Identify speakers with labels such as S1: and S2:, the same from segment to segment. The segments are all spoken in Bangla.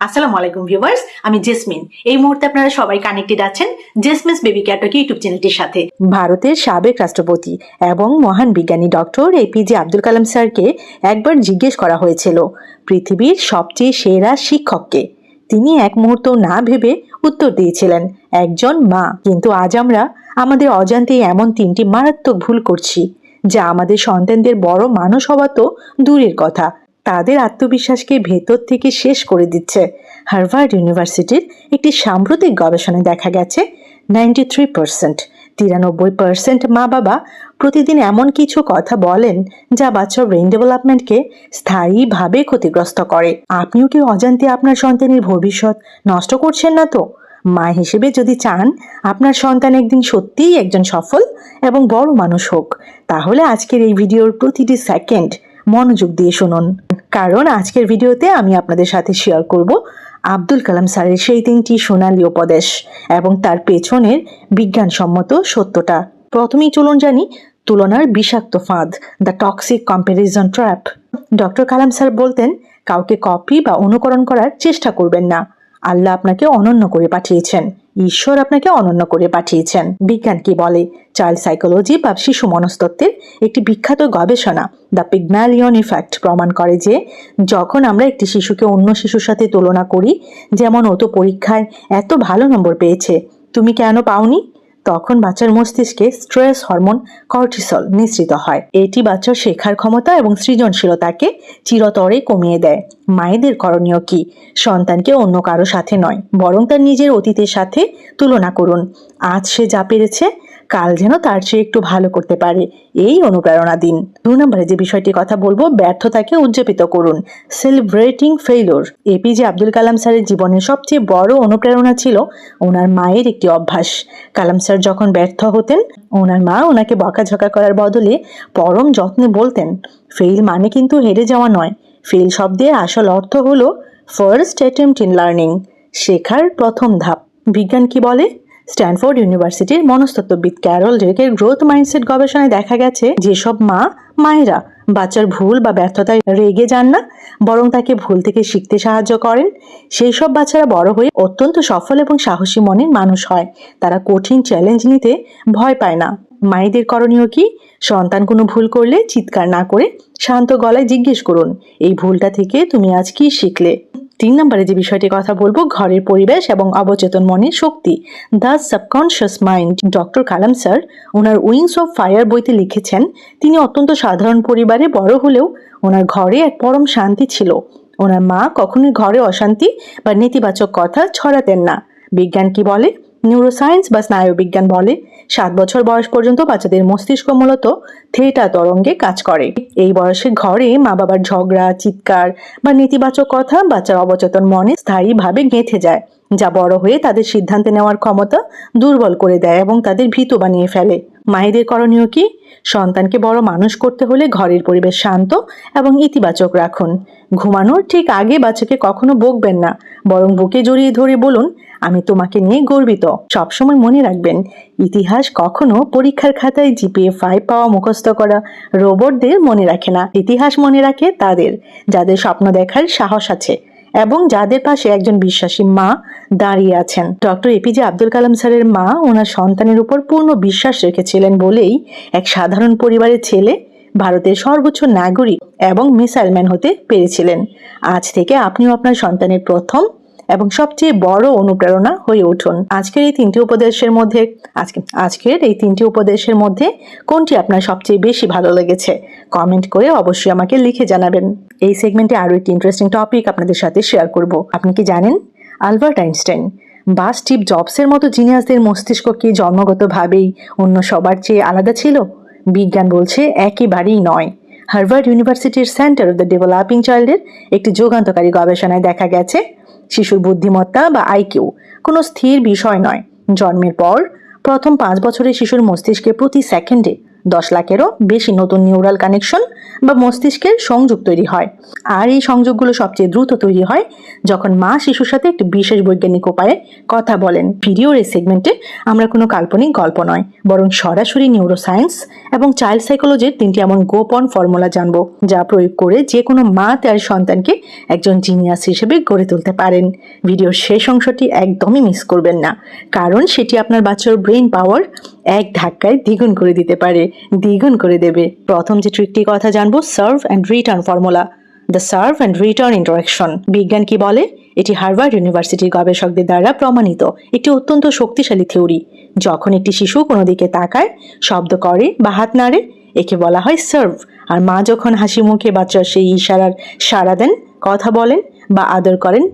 S1: আসসালামু আলাইকুম ভিউয়ার্স, আমি জেসমিন। এই মুহূর্তে আপনারা সবাই কানেক্টেড আছেন জেসমিনস বেবি ক্যাটক ইউটিউব চ্যানেলটির সাথে। ভারতের সাবেক রাষ্ট্রপতি এবং মহান বিজ্ঞানী ডক্টর এপিজে আব্দুল কালাম স্যারকে একবার জিজ্ঞেস করা হয়েছিল পৃথিবীর সবচেয়ে সেরা শিক্ষককে। তিনি এক মুহূর্ত না ভেবে উত্তর দিয়েছিলেন একজন মা। কিন্তু আজ আমরা আমাদের অজান্তেই এমন তিনটি মারাত্মক ভুল করছি, যা আমাদের সন্তানদের বড় মানুষ হওয়া তো দূরের কথা, তাদের আত্মবিশ্বাসকে ভেতর থেকে শেষ করে দিচ্ছে। হার্ভার্ড ইউনিভার্সিটির একটি সাম্প্রতিক গবেষণায় দেখা গেছে 93% মা বাবা প্রতিদিন এমন কিছু কথা বলেন যা বাচ্চার ব্রেইন ডেভেলপমেন্টকে স্থায়ীভাবে ক্ষতিগ্রস্ত করে। আপনিও কি অজান্তে আপনার সন্তানের ভবিষ্যৎ নষ্ট করছেন না তো? মা হিসেবে যদি চান আপনার সন্তান একদিন সত্যিই একজন সফল এবং বড় মানুষ হোক, তাহলে আজকের এই ভিডিওর প্রতিটি সেকেন্ড মনোযোগ দিয়ে শুনুন, কারণ আজকের ভিডিওতে আমি আপনাদের সাথে শেয়ার করব আব্দুল কালাম স্যারের সেই তিনটি সোনালী উপদেশ এবং তার পেছনের বিজ্ঞানসম্মত সত্যটা। প্রথমেই চলুন জানি তুলনার বিষাক্ত ফাঁদ, the toxic comparison trap. Doctor Kalam sir বলতেন, কাউকে কপি বা অনুকরণ করার চেষ্টা করবেন না। আল্লাহ আপনাকে অনন্য করে পাঠিয়েছেন, ঈশ্বর আপনাকে অনন্য করে পাঠিয়েছেন। বিজ্ঞান কি বলে? চাইল্ড সাইকোলজি বা শিশু মনস্তত্ত্বের একটি বিখ্যাত গবেষণা দ্য পিগম্যালিয়ন ইফেক্ট প্রমাণ করে যে যখন আমরা একটি শিশুকে অন্য শিশুর সাথে তুলনা করি, যেমন ও তো পরীক্ষায় এত ভালো নম্বর পেয়েছে, তুমি কেন পাওনি, তখন বাচ্চার মস্তিষ্কে স্ট্রেস হরমোন কর্টিসল নিঃসৃত হয়। এটি বাচ্চার শেখার ক্ষমতা এবং সৃজনশীলতাকে চিরতরে কমিয়ে দেয়। মায়েদের করণীয় কি? সন্তানকে অন্য কারো সাথে নয়, বরং তার নিজের অতীতের সাথে তুলনা করুন। আজ সে যা পেরেছে, কাল যেন তার চেয়ে একটু ভালো করতে পারে, এই অনুপ্রেরণা দিন। 2 নম্বরে যে বিষয়টির কথা বলবো, ব্যর্থতাকে উদযাপিত করুন, celebrating failure. APJ Abdul Kalam স্যারের জীবনের সবচেয়ে বড় অনুপ্রেরণা ছিল ওনার মায়ের একটি অভ্যাস। কালাম স্যার যখন ব্যর্থ হতেন, ওনার মা ওনাকে বকাঝকা করার বদলে পরম যত্নে বলতেন, ফেইল মানে কিন্তু হেরে যাওয়া নয়, ফেইল শব্দের আসল অর্থ হলো ফার্স্ট অ্যাটেম্পট ইন লার্নিং, শেখার প্রথম ধাপ। বিজ্ঞান কি বলে? স্ট্যানফোর্ড ইউনিভার্সিটির মনস্তত্ত্ববিদ ক্যারল ড্রেকের গ্রোথ মাইন্ডসেট গবেষণায় দেখা গেছে যেসব মায়েরা বাচ্চার ভুল বা ব্যর্থতায় রেগে যান না, বরং তাকে ভুল থেকে শিখতে সাহায্য করেন, সেই সব বাচ্চারা বড় হয়ে অত্যন্ত সফল এবং সাহসী মনের মানুষ হয়। তারা কঠিন চ্যালেঞ্জ নিতে ভয় পায় না। মায়েদের করণীয় কি? সন্তান কোনো ভুল করলে চিৎকার না করে শান্ত গলায় জিজ্ঞেস করুন, এই ভুলটা থেকে তুমি আজ কি শিখলে? 3 নম্বরে যে বিষয়টির কথা বলবো, ঘরের পরিবেশ এবং অবচেতন মনের শক্তি, the subconscious mind. Doctor Kalam sir ওনার উইংস অফ ফায়ার বইতে লিখেছেন, তিনি অত্যন্ত সাধারণ পরিবারে বড় হলেও ওনার ঘরে এক পরম শান্তি ছিল। ওনার মা কখনোই ঘরে অশান্তি বা নেতিবাচক কথা ছড়াতেন না। বিজ্ঞান কি বলে? নিউরোসায়েন্স বা স্নায়ুবিজ্ঞান বলে 7 বছর বয়স পর্যন্ত বাচ্চাদের মস্তিষ্ক মূলত থিটা তরঙ্গে কাজ করে। এই বয়সে ঘরে মা বাবার ঝগড়া, চিৎকার বা নেতিবাচক কথা বাচ্চার অবচেতন মনে স্থায়ীভাবে গেঁথে যায়, যা বড় হয়ে তাদের সিদ্ধান্ত নেওয়ার ক্ষমতা দুর্বল করে দেয় এবং তাদের ভীতু বানিয়ে ফেলে। মায়েদের করণীয় কি? সন্তানকে বড় মানুষ করতে হলে ঘরের পরিবেশ শান্ত এবং ইতিবাচক রাখুন। ঘুমানোর ঠিক আগে বাচ্চাকে কখনো বকবেন না, বরং বুকে জড়িয়ে ধরে বলুন, আমি তোমাকে নিয়ে গর্বিত। সবসময় মনে রাখবেন, ইতিহাস কখনো পরীক্ষার খাতায় জিপিএ 5 পাওয়া মুখস্থ করা রোবটদের মনে রাখে না। ইতিহাস মনে রাখে তাদের, যাদের স্বপ্ন দেখার সাহস আছে এবং যাদের পাশে একজন বিশ্বাসী মা দাঁড়িয়ে আছেন। ডক্টর এপিজে আব্দুল কালাম স্যারের মা ওনার সন্তানের উপর পূর্ণ বিশ্বাস রেখেছিলেন বলেই এক সাধারণ পরিবারের ছেলে ভারতের সর্বোচ্চ নাগরিক এবং মিসাইল ম্যান হতে পেরেছিলেন। আজ থেকে আপনিও আপনার সন্তানের প্রথম এবং সবচেয়ে বড় অনুপ্রেরণা হয়ে উঠুন। আজকের এই তিনটি উপদেশের মধ্যে কোনটি আপনার সবচেয়ে বেশি ভালো লেগেছে? কমেন্ট করে অবশ্যই আমাকে লিখে জানাবেন। এই সেগমেন্টে আরো একটি ইন্টারেস্টিং টপিক আপনাদের সাথে শেয়ার করব। আপনি কি জানেন আলবার্ট আইনস্টাইন বা স্টিভ জবসের মতো জিনিয়াসদের মস্তিষ্ক কি জন্মগতভাবেই অন্য সবার চেয়ে আলাদা ছিল? বিজ্ঞান বলছে একেবারেই নয়। হার্ভার্ড ইউনিভার্সিটির সেন্টার অফ দ্য ডেভেলপিং চাইল্ডের একটি যুগান্তকারী গবেষণায় দেখা গেছে শিশুর বুদ্ধিমত্তা বা আইকিউ কোনো স্থির বিষয় নয়। জন্মের পর প্রথম 5 বছরে শিশুর মস্তিষ্কে প্রতি সেকেন্ডে 10 লাখেরও বেশি নতুন নিউরাল কানেকশন বা মস্তিষ্কের সংযোগ তৈরি হয়। আর এই সংযোগগুলো সবচেয়ে দ্রুত তৈরি হয় যখন মা শিশুর সাথে একটি বিশেষ বৈজ্ঞানিক উপায়ে কথা বলেন। ভিডিওর এই সেগমেন্টে আমরা কোনো কাল্পনিক গল্প নয়, বরং সরাসরি নিউরোসায়েন্স এবং চাইল্ড সাইকোলজির 3টি এমন গোপন ফর্মুলা জানবো, যা প্রয়োগ করে যে কোনো মা তার সন্তানকে একজন জিনিয়াস হিসেবে গড়ে তুলতে পারেন। ভিডিওর শেষ অংশটি একদমই মিস করবেন না, কারণ সেটি আপনার বাচ্চার ব্রেন পাওয়ার এক ধাক্কায় দ্বিগুণ করে দিতে পারে, দ্বিগুণ করে দেবে। প্রথম যে ট্রিকটি কথা জানবো, serve and return formula, the serve and return interaction. বিজ্ঞান কি বলে? এটি হার্ভার্ড ইউনিভার্সিটির গবেষকদের দ্বারা প্রমাণিত একটি অত্যন্ত শক্তিশালী থিওরি। যখন একটি শিশু কোনো দিকে তাকায়, শব্দ করে বা হাত নাড়ে, একে বলা হয় সার্ভ। আর মা যখন হাসি মুখে বাচ্চার সেই ইশারার সাড়া দেন, কথা বলেন বা আদর করেন,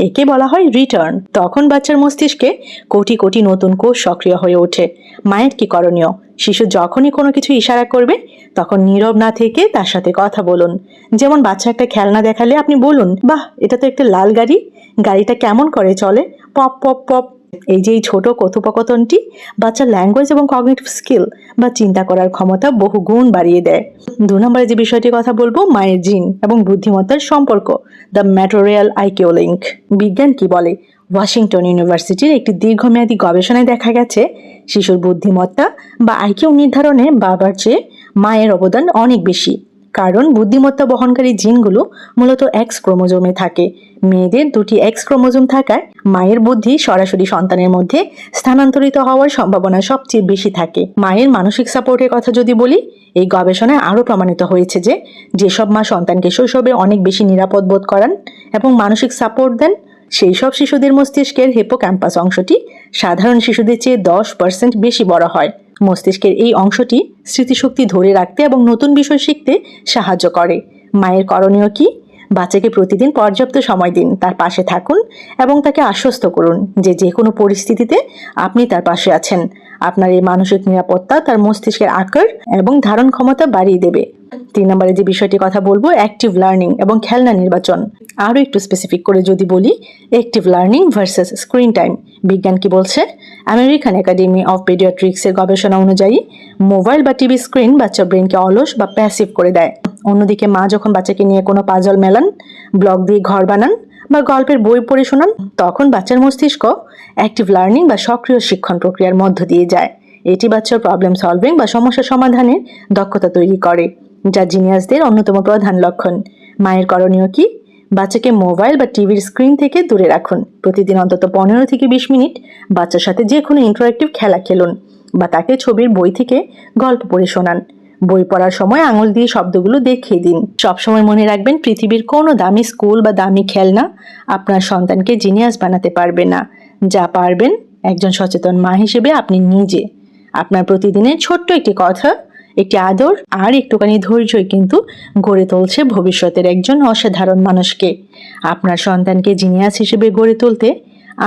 S1: একে বলা হয় রিটার্ন। তখন বাচ্চার মস্তিষ্কে কোটি কোটি নতুন কোষ সক্রিয় হয়ে ওঠে। মায়ের কি করণীয়? শিশু যখনই কোনো কিছু ইশারা করবে, তখন নীরব না থেকে তার সাথে কথা বলুন। যেমন বাচ্চা একটা খেলনা দেখালে আপনি বলুন, বাহ, এটা তো একটা লাল গাড়ি, গাড়িটা কেমন করে চলে, পপ পপ পপ। এই যে এই ছোট কথোপকথনটি বাচ্চার ল্যাঙ্গুয়েজ এবং কগনিটিভ স্কিল বা চিন্তা করার ক্ষমতা বহু গুণ বাড়িয়ে দেয়। 2 নম্বরে যে বিষয়টির কথা বলবো, মায়ের জিন এবং বুদ্ধিমত্তার সম্পর্ক, দ্য ম্যাটোরিয়াল আইকিউ লিঙ্ক। বিজ্ঞান কি বলে? ওয়াশিংটন ইউনিভার্সিটির একটি দীর্ঘমেয়াদী গবেষণায় দেখা গেছে শিশুর বুদ্ধিমত্তা বা আইকিউ নির্ধারণে বাবার চেয়ে মায়ের অবদান অনেক বেশি। কারণ বুদ্ধিমত্তা বহনকারী জিনগুলো মূলত এক্স ক্রোমোজোমে থাকে। মেয়েদের 2টি এক্স ক্রোমোজোম থাকায় মায়ের বুদ্ধি সরাসরি সন্তানের মধ্যে স্থানান্তরিত হওয়ার সম্ভাবনা সবচেয়ে বেশি থাকে। মায়ের মানসিক সাপোর্টের কথা যদি বলি, এই গবেষণায় আরও প্রমাণিত হয়েছে যে যেসব মা সন্তানকে শৈশবে অনেক বেশি নিরাপদ বোধ করান এবং মানসিক সাপোর্ট দেন, সেই সব শিশুদের মস্তিষ্কের হিপোক্যাম্পাস অংশটি সাধারণ শিশুদের চেয়ে 10% বেশি বড় হয়। মস্তিষ্কের এই অংশটি স্মৃতিশক্তি ধরে রাখতে এবং নতুন বিষয় শিখতে সাহায্য করে। মায়ের করণীয় কি? বাচ্চাকে প্রতিদিন পর্যাপ্ত সময় দিন, তার পাশে থাকুন এবং তাকে আশ্বস্ত করুন যে যে কোনো পরিস্থিতিতে আপনি তার পাশে আছেন। আপনার এই মানসিক নিরাপত্তা তার মস্তিষ্কের আকার এবং ধারণ ক্ষমতা বাড়িয়ে দেবে। 3 নম্বরে যে বিষয়টির কথা বলবো, অ্যাক্টিভ লার্নিং এবং খেলনা নির্বাচন। আরও একটু স্পেসিফিক করে যদি বলি, active learning versus screen time. বিজ্ঞান কি বলছে? আমেরিকান একাডেমি অফ পেডিয়াট্রিক্সের গবেষণা অনুযায়ী মোবাইল বা টিভি স্ক্রিন বাচ্চার ব্রেনকে অলস বা প্যাসিভ করে দেয়। অন্যদিকে মা যখন বাচ্চাকে নিয়ে কোনো পাজল মেলান, ব্লক দিয়ে ঘর বানান বা গল্পের বই পড়ে শোনান, তখন বাচ্চার মস্তিষ্ক অ্যাক্টিভ লার্নিং বা সক্রিয় শিক্ষণ প্রক্রিয়ার মধ্য দিয়ে যায়। এটি বাচ্চার প্রবলেম সলভিং বা সমস্যা সমাধানের দক্ষতা তৈরি করে, যা জিনিয়াসদের অন্যতম প্রধান লক্ষণ। মায়ের করণীয় কি? বাচ্চাকে মোবাইল বা টিভির স্ক্রিন থেকে দূরে রাখুন। প্রতিদিন অন্তত 15 থেকে 20 মিনিট বাচ্চার সাথে যে কোনো ইন্টারঅ্যাক্টিভ খেলা খেলুন বা তাকে ছবির বই থেকে গল্প পড়ে শোনান। বই পড়ার সময় আঙুল দিয়ে শব্দগুলো দেখিয়ে দিন। সবসময় মনে রাখবেন, পৃথিবীর কোনো দামি স্কুল বা দামি খেলনা আপনার সন্তানকে জিনিয়াস বানাতে পারবে না। যা পারবেন একজন সচেতন মা হিসেবে আপনি নিজে। আপনার প্রতিদিনের ছোট্ট একটি কথা, একটি আদর আর একটুখানি ধৈর্যই কিন্তু গড়ে তুলছে ভবিষ্যতের একজন অসাধারণ মানুষকে। আপনার সন্তানকে জিনিয়াস হিসেবে গড়ে তুলতে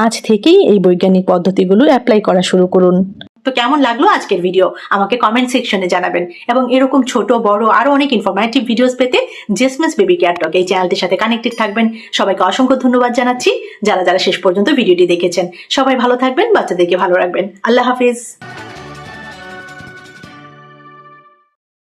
S1: আজ থেকেই এই বৈজ্ঞানিক পদ্ধতিগুলো অ্যাপ্লাই করা শুরু করুন। তো কেমন লাগলো আজকের ভিডিও আমাকে কমেন্ট সেকশনে জানাবেন, এবং এরকম ছোট বড় আরো অনেক ইনফরমেটিভ ভিডিওস পেতে জেসমিনস বেবি কেয়ার টক এই চ্যানেলটির সাথে কানেক্টেড থাকবেন। সবাইকে অসংখ্য ধন্যবাদ জানাচ্ছি যারা যারা শেষ পর্যন্ত ভিডিওটি দেখেছেন। সবাই ভালো থাকবেন, বাচ্চাদেরকে ভালো রাখবেন। আল্লাহ হাফিজ।